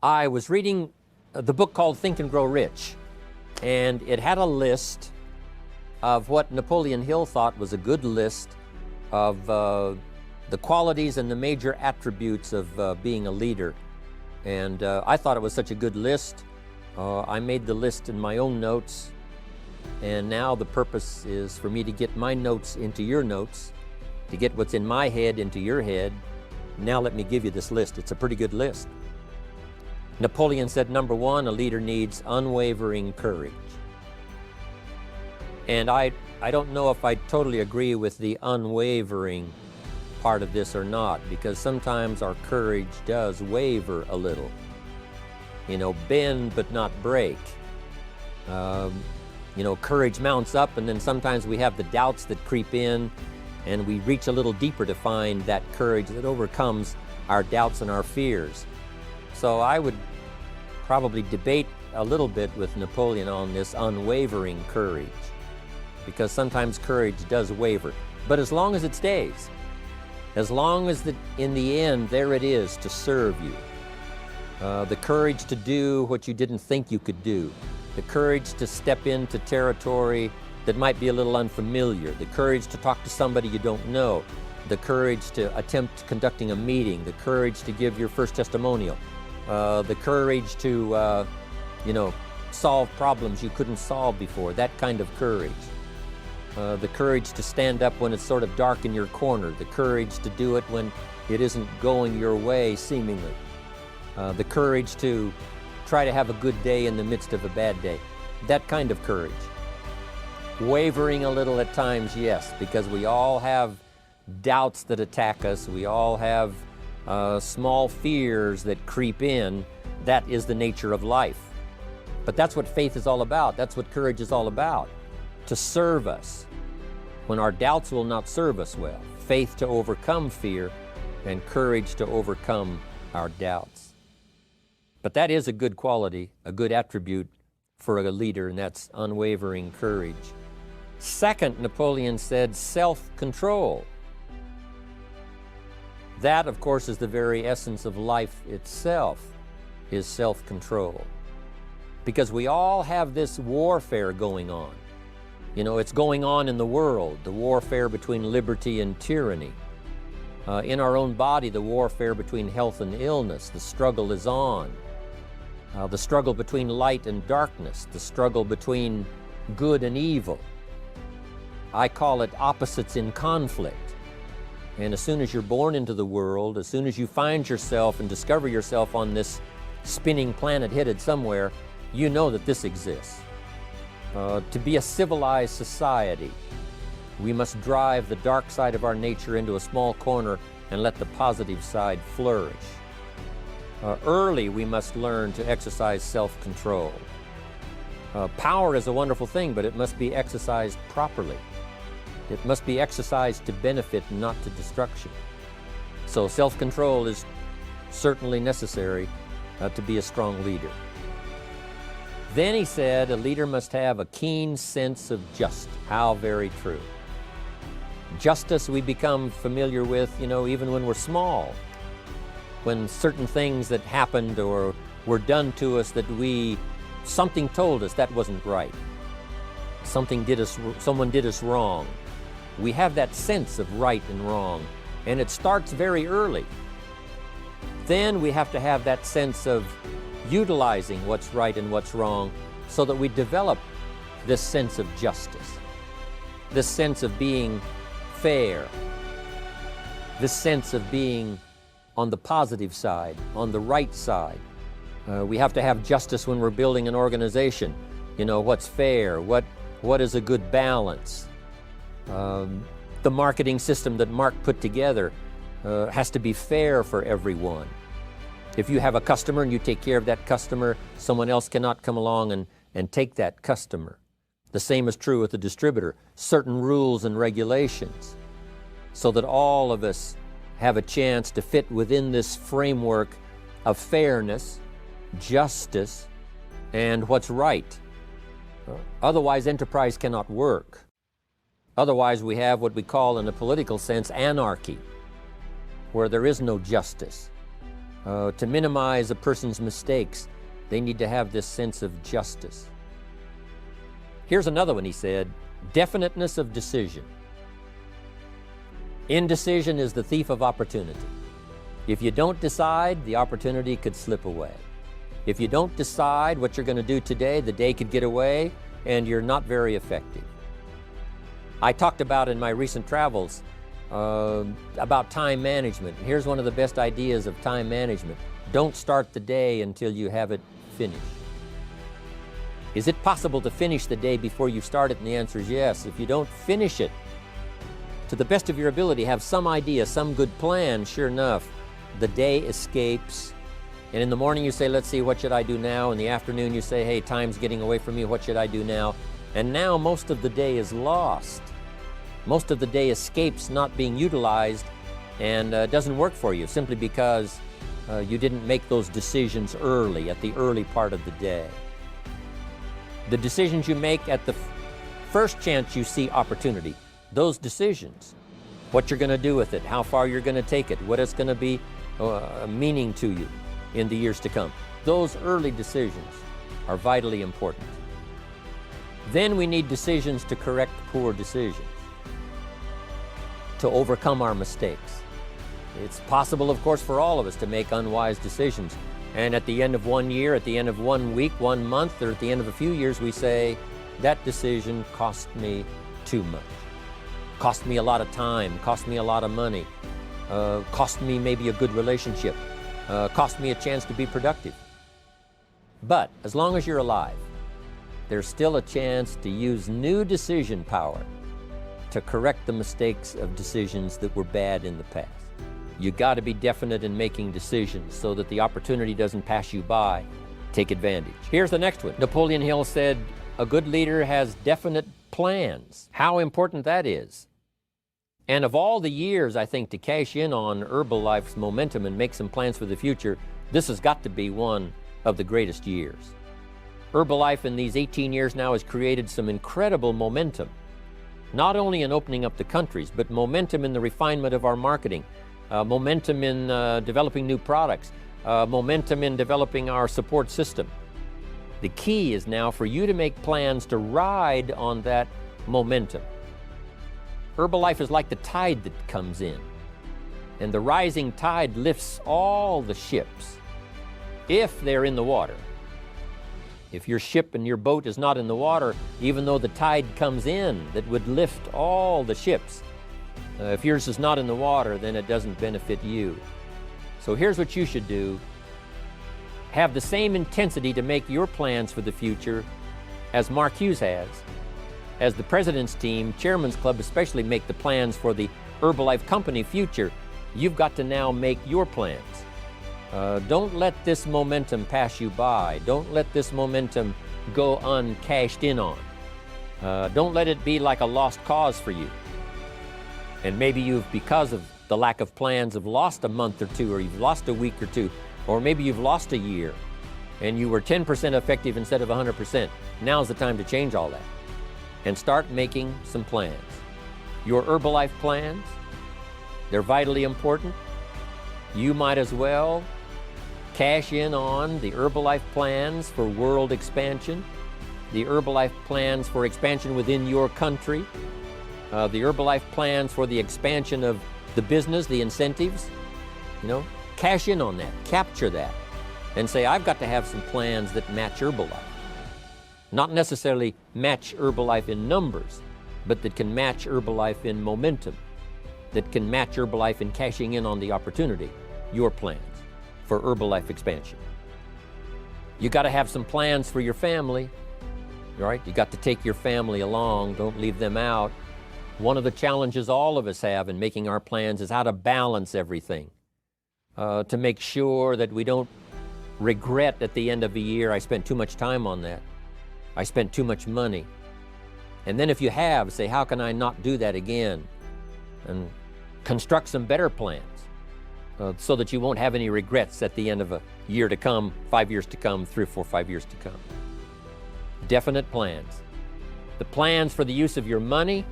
I was reading the book called Think and Grow Rich, and it had a list of what Napoleon Hill thought was a good list of the qualities and the major attributes of being a leader. And I thought it was such a good list. I made the list in my own notes, and now the purpose is for me to get my notes into your notes, to get what's in my head into your head. Now let me give you this list. It's a pretty good list. Napoleon said, number one, a leader needs unwavering courage. And I don't know if I totally agree with the unwavering part of this or not, because sometimes our courage does waver a little. You know, bend but not break. You know, courage mounts up, and then sometimes we have the doubts that creep in, and we reach a little deeper to find that courage that overcomes our doubts and our fears. So I would probably debate a little bit with Napoleon on this unwavering courage, because sometimes courage does waver. But as long as it stays, as long as in the end there it is to serve you, the courage to do what you didn't think you could do, the courage to step into territory that might be a little unfamiliar, the courage to talk to somebody you don't know, the courage to attempt conducting a meeting, the courage to give your first testimonial, the courage to, you know, solve problems you couldn't solve before, that kind of courage. The courage to stand up when it's sort of dark in your corner, the courage to do it when it isn't going your way, seemingly. The courage to try to have a good day in the midst of a bad day, that kind of courage. Wavering a little at times, yes, because we all have doubts that attack us. We all have small fears that creep in. That is the nature of life. But that's what faith is all about. That's what courage is all about, to serve us when our doubts will not serve us well. Faith to overcome fear, and courage to overcome our doubts. But that is a good quality, a good attribute for a leader, and that's unwavering courage. Second, Napoleon said self-control. That, of course, is the very essence of life itself, is self-control. Because we all have this warfare going on. You know, it's going on in the world, the warfare between liberty and tyranny. In our own body, the warfare between health and illness. The struggle is on. The struggle between light and darkness. The struggle between good and evil. I call it opposites in conflict. And as soon as you're born into the world, as soon as you find yourself and discover yourself on this spinning planet headed somewhere, you know that this exists. To be a civilized society, we must drive the dark side of our nature into a small corner and let the positive side flourish. Early, we must learn to exercise self-control. Power is a wonderful thing, but it must be exercised properly. It must be exercised to benefit, not to destruction. So self-control is certainly necessary to be a strong leader. Then he said, a leader must have a keen sense of justice. How very true. Justice we become familiar with, you know, even when we're small. When certain things that happened or were done to us that something told us that wasn't right. Someone did us wrong. We have that sense of right and wrong, and it starts very early. Then we have to have that sense of utilizing what's right and what's wrong so that we develop this sense of justice, this sense of being fair, this sense of being on the positive side, on the right side. We have to have justice when we're building an organization. You know, what's fair, what is a good balance. The marketing system that Mark put together has to be fair for everyone. If you have a customer and you take care of that customer, someone else cannot come along and take that customer. The same is true with the distributor. Certain rules and regulations so that all of us have a chance to fit within this framework of fairness, justice, and what's right. Otherwise, enterprise cannot work. Otherwise, we have what we call, in a political sense, anarchy, where there is no justice. To minimize a person's mistakes, they need to have this sense of justice. Here's another one, he said, definiteness of decision. Indecision is the thief of opportunity. If you don't decide, the opportunity could slip away. If you don't decide what you're going to do today, the day could get away and you're not very effective. I talked about in my recent travels about time management. Here's one of the best ideas of time management. Don't start the day until you have it finished. Is it possible to finish the day before you start it? And the answer is yes. If you don't finish it to the best of your ability, have some idea, some good plan, sure enough, the day escapes. And in the morning you say, let's see, what should I do now? In the afternoon you say, hey, time's getting away from me, what should I do now? And now most of the day is lost. Most of the day escapes not being utilized and doesn't work for you simply because you didn't make those decisions early, at the early part of the day. The decisions you make at the first chance you see opportunity, those decisions, what you're going to do with it, how far you're going to take it, what it's going to be meaning to you in the years to come. Those early decisions are vitally important. Then we need decisions to correct poor decisions, to overcome our mistakes. It's possible, of course, for all of us to make unwise decisions. And at the end of one year, at the end of 1 week, 1 month, or at the end of a few years, we say, that decision cost me too much. Cost me a lot of time, cost me a lot of money, cost me maybe a good relationship, cost me a chance to be productive. But as long as you're alive, there's still a chance to use new decision power to correct the mistakes of decisions that were bad in the past. You got to be definite in making decisions so that the opportunity doesn't pass you by. Take advantage. Here's the next one. Napoleon Hill said, a good leader has definite plans. How important that is. And of all the years, I think, to cash in on Herbalife's momentum and make some plans for the future, this has got to be one of the greatest years. Herbalife in these 18 years now has created some incredible momentum, not only in opening up the countries, but momentum in the refinement of our marketing, momentum in developing new products, momentum in developing our support system. The key is now for you to make plans to ride on that momentum. Herbalife is like the tide that comes in, and the rising tide lifts all the ships, if they're in the water. If your ship and your boat is not in the water, even though the tide comes in that would lift all the ships, if yours is not in the water, then it doesn't benefit you. So here's what you should do. Have the same intensity to make your plans for the future as Mark Hughes has. As the President's Team, Chairman's Club especially, make the plans for the Herbalife Company future, you've got to now make your plans. Don't let this momentum pass you by. Don't let this momentum go uncashed in on. Don't let it be like a lost cause for you. And maybe you've, because of the lack of plans, have lost a month or two, or you've lost a week or two, or maybe you've lost a year, and you were 10% effective instead of 100%. Now's the time to change all that and start making some plans. Your Herbalife plans, they're vitally important. You might as well cash in on the Herbalife plans for world expansion, the Herbalife plans for expansion within your country, the Herbalife plans for the expansion of the business, the incentives. Cash in on that, capture that, and say, I've got to have some plans that match Herbalife. Not necessarily match Herbalife in numbers, but that can match Herbalife in momentum, that can match Herbalife in cashing in on the opportunity, your plans for Herbalife expansion. You got to have some plans for your family, right? You got to take your family along, don't leave them out. One of the challenges all of us have in making our plans is how to balance everything, to make sure that we don't regret at the end of the year, I spent too much time on that. I spent too much money. And then if you have, say, how can I not do that again? And construct some better plans so that you won't have any regrets at the end of a year to come, 5 years to come, 3 or 4, 5 years to come. Definite plans. The plans for the use of your money.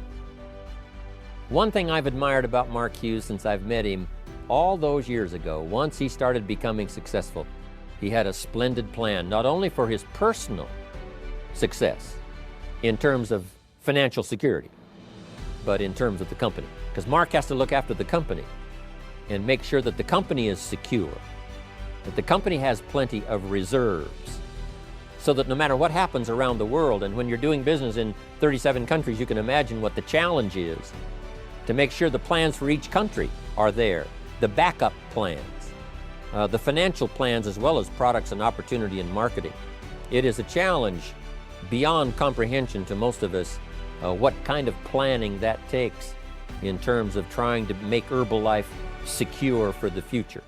One thing I've admired about Mark Hughes since I've met him all those years ago, once he started becoming successful, he had a splendid plan, not only for his personal success in terms of financial security, but in terms of the company. Because Mark has to look after the company and make sure that the company is secure, that the company has plenty of reserves, so that no matter what happens around the world, and when you're doing business in 37 countries, you can imagine what the challenge is to make sure the plans for each country are there, the backup plans, the financial plans, as well as products and opportunity and marketing. It is a challenge beyond comprehension to most of us what kind of planning that takes in terms of trying to make Herbalife secure for the future.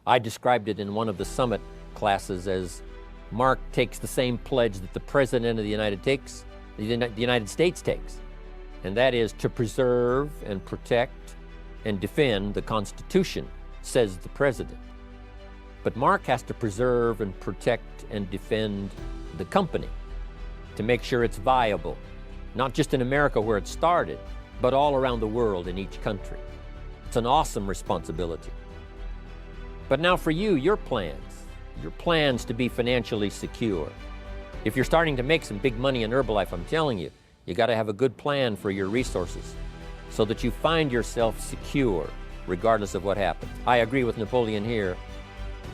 I described it in one of the summit classes as Mark takes the same pledge that the President of the United States takes, and that is to preserve and protect and defend the Constitution, says the President. But Mark has to preserve and protect and defend the company to make sure it's viable, not just in America where it started, but all around the world in each country. It's an awesome responsibility. But now for you, your plans to be financially secure. If you're starting to make some big money in Herbalife, I'm telling you, you got to have a good plan for your resources so that you find yourself secure regardless of what happens. I agree with Napoleon here.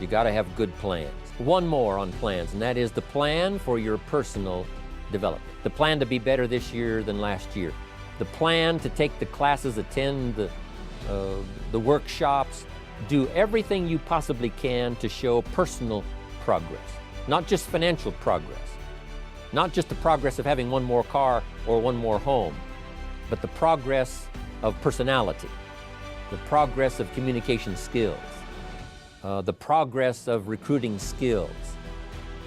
You got to have good plans. One more on plans, and that is the plan for your personal development. The plan to be better this year than last year. The plan to take the classes, attend the workshops, do everything you possibly can to show personal progress, not just financial progress, not just the progress of having one more car or one more home, but the progress of personality, the progress of communication skills, the progress of recruiting skills,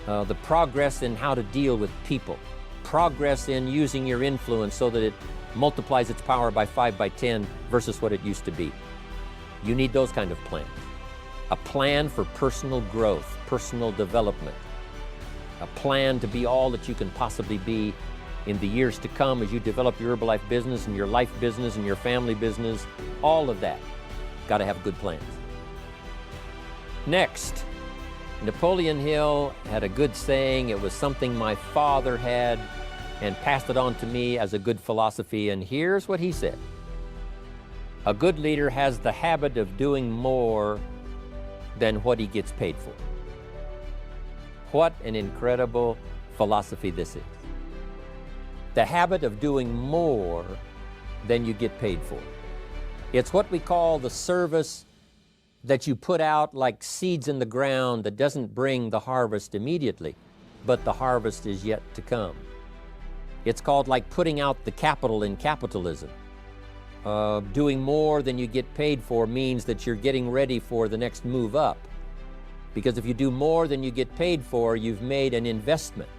the progress in how to deal with people, progress in using your influence so that it multiplies its power by 5 by 10 versus what it used to be. You need those kind of plans. A plan for personal growth, personal development, a plan to be all that you can possibly be in the years to come as you develop your Herbalife business and your life business and your family business, all of that. Got to have good plans. Next, Napoleon Hill had a good saying. It was something my father had and passed it on to me as a good philosophy, and here's what he said. A good leader has the habit of doing more than what he gets paid for. What an incredible philosophy this is. The habit of doing more than you get paid for. It's what we call the service that you put out like seeds in the ground that doesn't bring the harvest immediately, but the harvest is yet to come. It's called like putting out the capital in capitalism. Doing more than you get paid for means that you're getting ready for the next move up. Because if you do more than you get paid for, you've made an investment.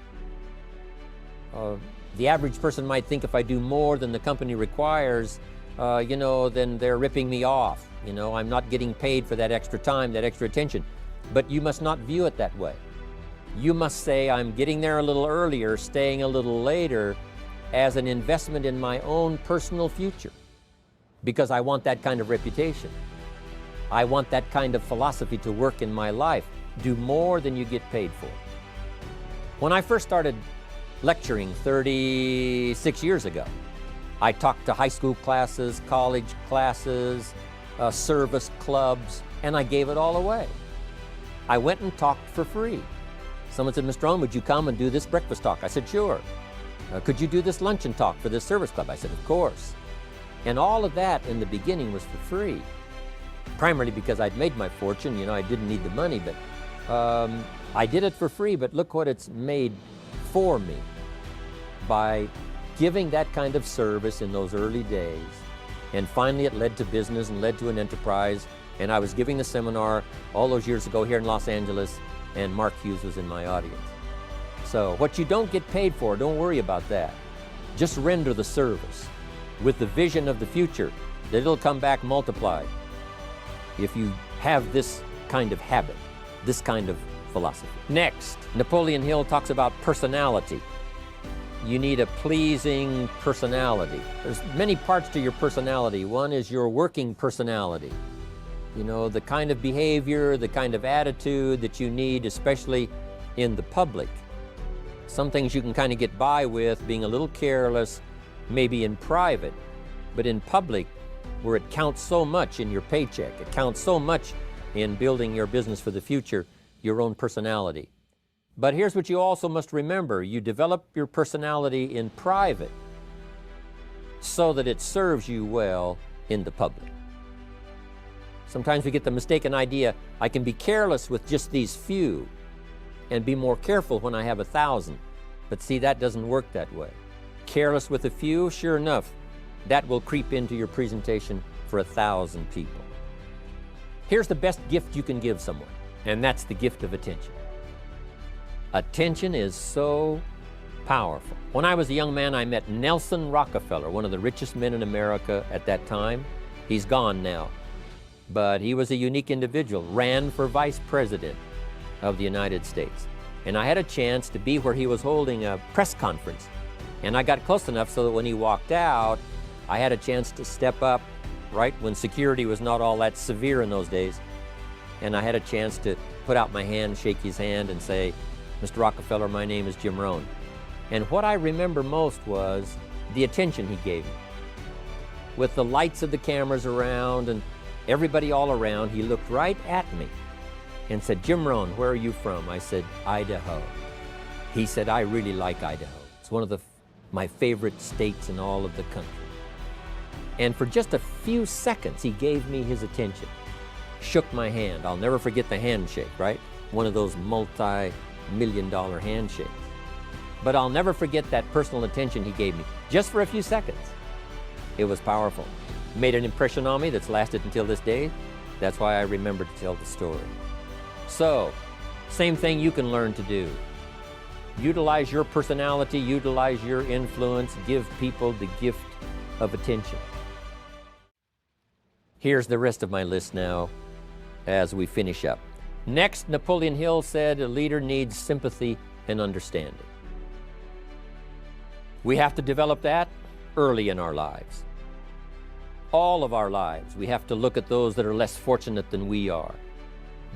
The average person might think if I do more than the company requires, then they're ripping me off. I'm not getting paid for that extra time, that extra attention. But you must not view it that way. You must say, I'm getting there a little earlier, staying a little later, as an investment in my own personal future. Because I want that kind of reputation. I want that kind of philosophy to work in my life. Do more than you get paid for. When I first started lecturing 36 years ago, I talked to high school classes, college classes, service clubs, and I gave it all away. I went and talked for free. Someone said, Mr. Rohn, would you come and do this breakfast talk? I said, sure. Could you do this luncheon talk for this service club? I said, of course. And all of that in the beginning was for free, primarily because I'd made my fortune. I didn't need the money, but I did it for free. But look what it's made for me by giving that kind of service in those early days. And finally it led to business and led to an enterprise. And I was giving the seminar all those years ago here in Los Angeles, and Mark Hughes was in my audience. So what you don't get paid for, don't worry about that. Just render the service with the vision of the future that it'll come back multiplied if you have this kind of habit, this kind of philosophy. Next, Napoleon Hill talks about personality. You need a pleasing personality. There's many parts to your personality. One is your working personality. You know, the kind of behavior, the kind of attitude that you need, especially in the public. Some things you can kind of get by with being a little careless, maybe in private, but in public, where it counts so much in your paycheck, it counts so much in building your business for the future, your own personality. But here's what you also must remember. You develop your personality in private so that it serves you well in the public. Sometimes we get the mistaken idea, I can be careless with just these few and be more careful when I have 1,000. But see, that doesn't work that way. Careless with a few, sure enough, that will creep into your presentation for 1,000 people. Here's the best gift you can give someone, and that's the gift of attention. Attention is so powerful. When I was a young man, I met Nelson Rockefeller, one of the richest men in America at that time. He's gone now, but he was a unique individual, ran for vice president of the United States. And I had a chance to be where he was holding a press conference. And I got close enough so that when he walked out, I had a chance to step up, right, when security was not all that severe in those days. And I had a chance to put out my hand, shake his hand, and say, Mr. Rockefeller, my name is Jim Rohn. And what I remember most was the attention he gave me. With the lights of the cameras around and everybody all around, he looked right at me and said, Jim Rohn, where are you from? I said, Idaho. He said, I really like Idaho. It's one of my favorite states in all of the country. And for just a few seconds, he gave me his attention, shook my hand. I'll never forget the handshake, right? One of those multi-million-dollar handshakes. But I'll never forget that personal attention he gave me, just for a few seconds. It was powerful. Made an impression on me that's lasted until this day. That's why I remember to tell the story. So, same thing you can learn to do. Utilize your personality, utilize your influence, give people the gift of attention. Here's the rest of my list now as we finish up. Next, Napoleon Hill said a leader needs sympathy and understanding. We have to develop that early in our lives. All of our lives, we have to look at those that are less fortunate than we are,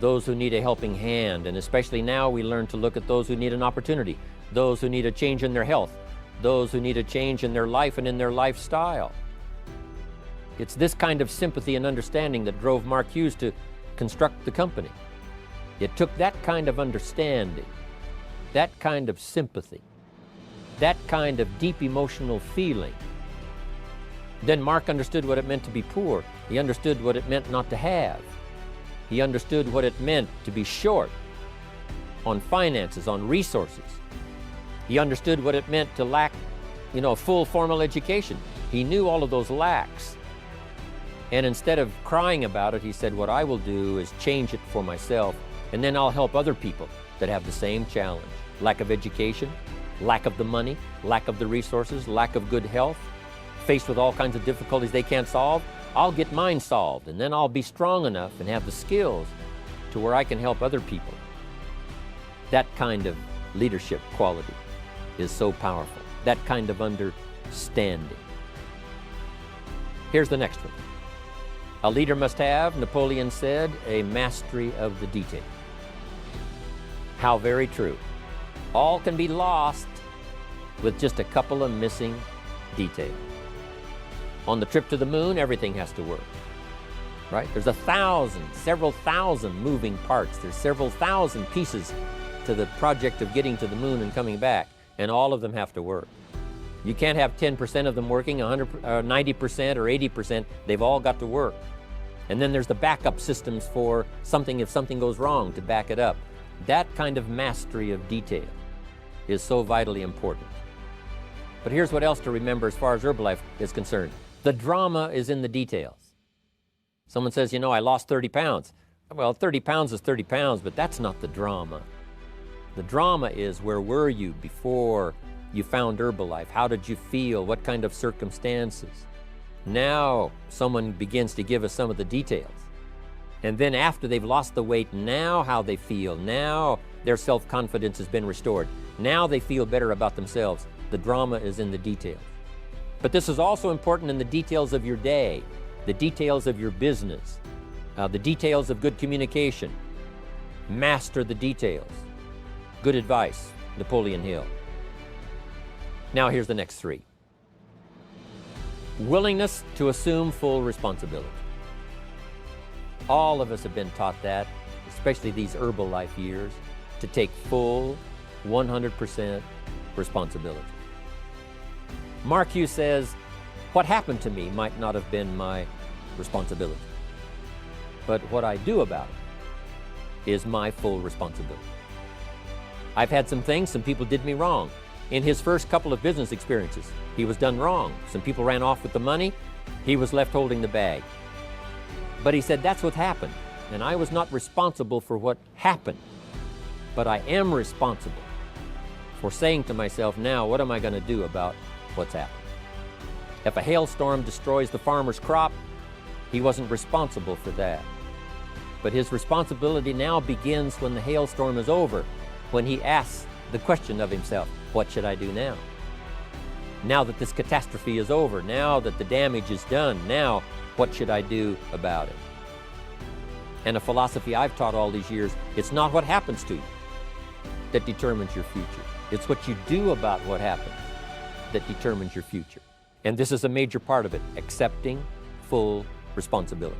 those who need a helping hand, and especially now we learn to look at those who need an opportunity, those who need a change in their health, those who need a change in their life and in their lifestyle. It's this kind of sympathy and understanding that drove Mark Hughes to construct the company. It took that kind of understanding, that kind of sympathy, that kind of deep emotional feeling. Then Mark understood what it meant to be poor. He understood what it meant not to have. He understood what it meant to be short on finances, on resources. He understood what it meant to lack, full formal education. He knew all of those lacks. And instead of crying about it, he said, what I will do is change it for myself, and then I'll help other people that have the same challenge. Lack of education, lack of the money, lack of the resources, lack of good health, faced with all kinds of difficulties they can't solve. I'll get mine solved, and then I'll be strong enough and have the skills to where I can help other people. That kind of leadership quality is so powerful. That kind of understanding. Here's the next one. A leader must have, Napoleon said, a mastery of the detail. How very true. All can be lost with just a couple of missing details. On the trip to the moon, everything has to work, right? There's several thousand moving parts. There's several thousand pieces to the project of getting to the moon and coming back, and all of them have to work. You can't have 10% of them working, 90% or 80%. They've all got to work. And then there's the backup systems for something if something goes wrong to back it up. That kind of mastery of detail is so vitally important. But here's what else to remember as far as Herbalife is concerned. The drama is in the details. Someone says, I lost 30 pounds. Well, 30 pounds is 30 pounds, but that's not the drama. The drama is, where were you before you found Herbalife? How did you feel? What kind of circumstances? Now someone begins to give us some of the details. And then after they've lost the weight, now how they feel. Now their self-confidence has been restored. Now they feel better about themselves. The drama is in the details. But this is also important in the details of your day, the details of your business, The details of good communication. Master the details. Good advice, Napoleon Hill. Now here's the next three. Willingness to assume full responsibility. All of us have been taught that, especially these Herbalife years, to take full 100% responsibility. Mark Hughes says, what happened to me might not have been my responsibility, but what I do about it is my full responsibility. I've had some things, some people did me wrong. In his first couple of business experiences, he was done wrong. Some people ran off with the money, he was left holding the bag. But he said, that's what happened, and I was not responsible for what happened, but I am responsible for saying to myself, now, what am I going to do about what's happened? If a hailstorm destroys the farmer's crop, he wasn't responsible for that. But his responsibility now begins when the hailstorm is over, when he asks the question of himself, what should I do now? Now that this catastrophe is over, now that the damage is done, now what should I do about it? And a philosophy I've taught all these years, it's not what happens to you that determines your future. It's what you do about what happens that determines your future. And this is a major part of it, accepting full responsibility.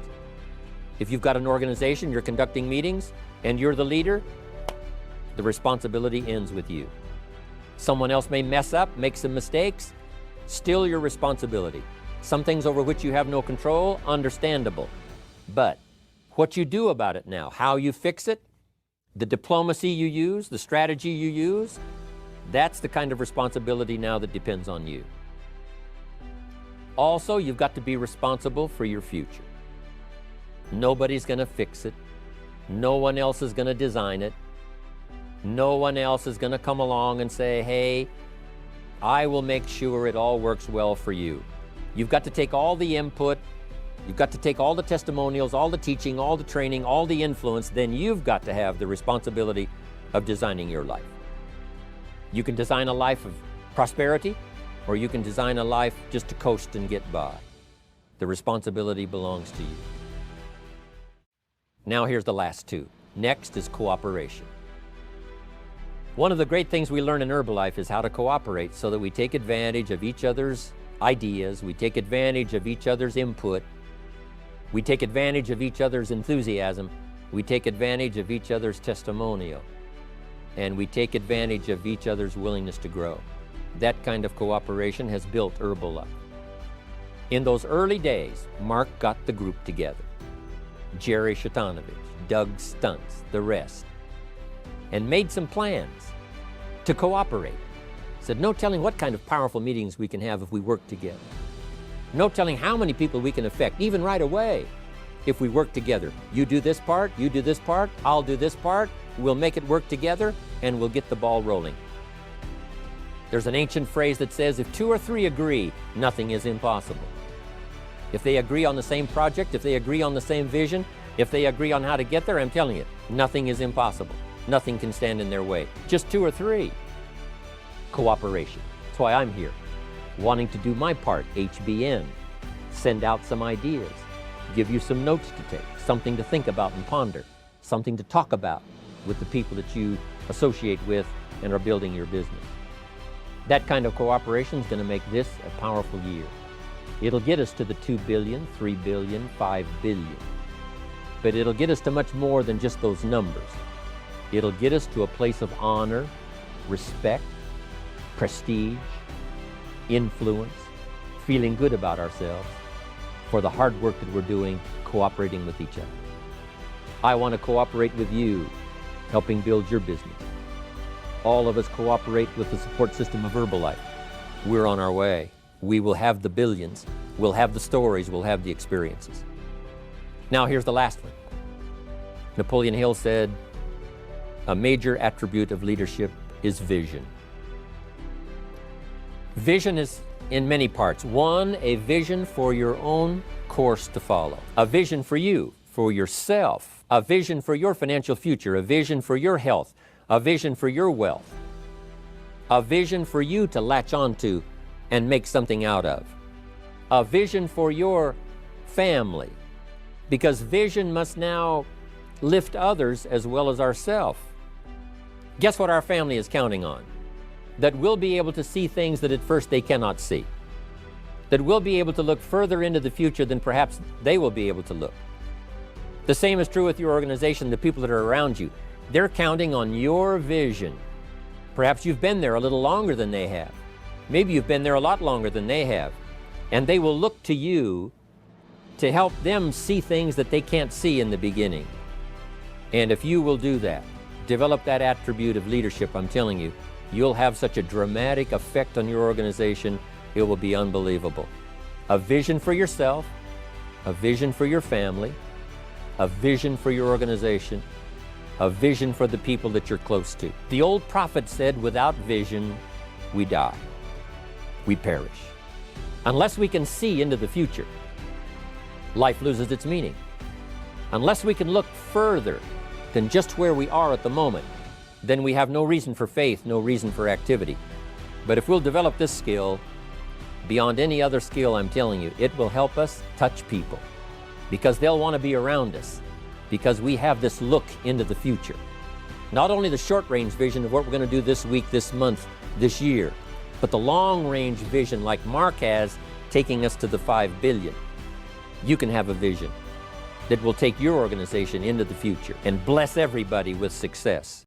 If you've got an organization, you're conducting meetings, and you're the leader, the responsibility ends with you. Someone else may mess up, make some mistakes, still your responsibility. Some things over which you have no control, understandable. But what you do about it now, how you fix it, the diplomacy you use, the strategy you use, that's the kind of responsibility now that depends on you. Also, you've got to be responsible for your future. Nobody's going to fix it. No one else is going to design it. No one else is going to come along and say, hey, I will make sure it all works well for you. You've got to take all the input, you've got to take all the testimonials, all the teaching, all the training, all the influence, then you've got to have the responsibility of designing your life. You can design a life of prosperity, or you can design a life just to coast and get by. The responsibility belongs to you. Now here's the last two. Next is cooperation. One of the great things we learn in Herbalife is how to cooperate so that we take advantage of each other's ideas, we take advantage of each other's input, we take advantage of each other's enthusiasm, we take advantage of each other's testimonial, and we take advantage of each other's willingness to grow. That kind of cooperation has built Herbalife. In those early days, Mark got the group together. Jerry Shatanovich, Doug Stuntz, the rest, and made some plans to cooperate. Said, no telling what kind of powerful meetings we can have if we work together. No telling how many people we can affect, even right away, if we work together. You do this part, you do this part, I'll do this part, we'll make it work together, and we'll get the ball rolling. There's an ancient phrase that says, if two or three agree, nothing is impossible. If they agree on the same project, if they agree on the same vision, if they agree on how to get there, I'm telling you, nothing is impossible. Nothing can stand in their way. Just two or three. Cooperation. That's why I'm here, wanting to do my part, HBN, send out some ideas, give you some notes to take, something to think about and ponder, something to talk about with the people that you associate with and are building your business. That kind of cooperation is going to make this a powerful year. It'll get us to the 2 billion, 3 billion, 5 billion. But it'll get us to much more than just those numbers. It'll get us to a place of honor, respect, prestige, influence, feeling good about ourselves for the hard work that we're doing, cooperating with each other. I want to cooperate with you, helping build your business. All of us cooperate with the support system of Herbalife. We're on our way. We will have the billions. We'll have the stories. We'll have the experiences. Now here's the last one. Napoleon Hill said, a major attribute of leadership is vision. Vision is in many parts. One, a vision for your own course to follow. A vision for you, for yourself. A vision for your financial future. A vision for your health. A vision for your wealth. A vision for you to latch onto and make something out of. A vision for your family. because vision must now lift others as well as ourselves. Guess what our family is counting on? That we'll be able to see things that at first they cannot see. That we'll be able to look further into the future than perhaps they will be able to look. The same is true with your organization, the people that are around you. They're counting on your vision. Perhaps you've been there a little longer than they have. Maybe you've been there a lot longer than they have. And they will look to you to help them see things that they can't see in the beginning. And if you will do that, develop that attribute of leadership, I'm telling you, you'll have such a dramatic effect on your organization, it will be unbelievable. A vision for yourself, a vision for your family, a vision for your organization, a vision for the people that you're close to. The old prophet said, without vision, we die. We perish. Unless we can see into the future, life loses its meaning. Unless we can look further than just where we are at the moment, then we have no reason for faith, no reason for activity. But if we'll develop this skill, beyond any other skill, I'm telling you, it will help us touch people because they'll want to be around us because we have this look into the future. Not only the short-range vision of what we're going to do this week, this month, this year, but the long-range vision like Mark has, taking us to the 5 billion. You can have a vision that will take your organization into the future and bless everybody with success.